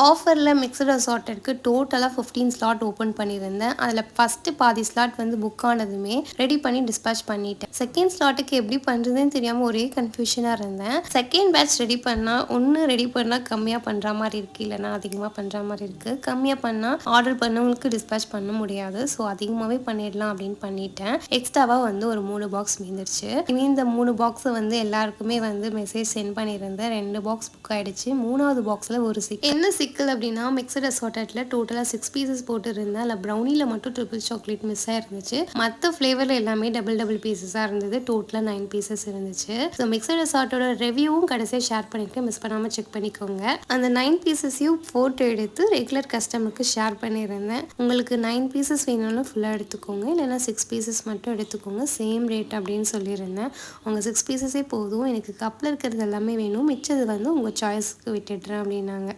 ஆஃபரில் மிக்சட் அசார்ட்டட்க்கு டோட்டலாக 15 slot open பண்ணியிருந்தேன். அதில் ஃபஸ்ட்டு பாதி ஸ்லாட் வந்து புக் ஆனதுமே ரெடி பண்ணி டிஸ்பேச் பண்ணிட்டேன். செகண்ட் ஸ்லாட்டுக்கு எப்படி பண்ணுறதுன்னு தெரியாமல் ஒரே கன்ஃபியூஷனாக இருந்தேன். செகண்ட் பேட்ச் ரெடி பண்ணால் ஒன்று ரெடி பண்ணால் கம்மியாக பண்ணுற மாதிரி இருக்குது, இல்லைனா அதிகமாக பண்ணுற மாதிரி இருக்குது. கம்மியாக பண்ணால் ஆர்டர் பண்ணவங்களுக்கு டிஸ்பேச் பண்ண முடியாது. ஸோ அதிகமாகவே பண்ணிடலாம் அப்படின்னு பண்ணிட்டேன். எக்ஸ்ட்ராவாக வந்து ஒரு 3 பாக்ஸ் மீந்துருச்சு. இந்த 3 பாக்ஸை வந்து எல்லாருக்குமே வந்து மெசேஜ் சென்ட் பண்ணியிருந்தேன். 2 பாக்ஸ் புக் ஆகிடுச்சு. 3வது பாக்ஸில் ஒரு என்ன சிக்கல் அப்படின்னா மிக்சட் அசார்ட்டட்ல டோட்டலாக 6 பீசஸ் போட்டுருந்தேன். அதில் ப்ரௌனியில் மட்டும் ட்ரிபிள் சாக்லேட் மிஸ் ஆயிருந்துச்சு. மற்ற ஃப்ளேவரில் எல்லாமே டபுள் பீசஸாக இருந்தது. டோட்டலாக 9 பீசஸ் இருந்துச்சு. ஸோ மிக்சட் அசார்ட்டோட ரிவ்யூவும் கடைசியாக ஷேர் பண்ணியிருக்கேன், மிஸ் பண்ணாமல் செக் பண்ணிக்கோங்க. அந்த 9 பீசஸையும் ஃபோட்டோ எடுத்து ரெகுலர் கஸ்டமருக்கு ஷேர் பண்ணியிருந்தேன். உங்களுக்கு 9 பீசஸ் வேணும்னாலும் ஃபுல்லாக எடுத்துக்கோங்க, இல்லைனா 6 பீசஸ் மட்டும் எடுத்துக்கோங்க, சேம் ரேட் அப்படின்னு சொல்லியிருந்தேன். அவங்க 6 பீசஸே போதும், எனக்கு கப்பில் இருக்கிறது எல்லாமே வேணும், மிச்சது வந்து உங்கள் சாய்ஸ்க்கு விட்டுடுறேன் அப்படின்னாங்க.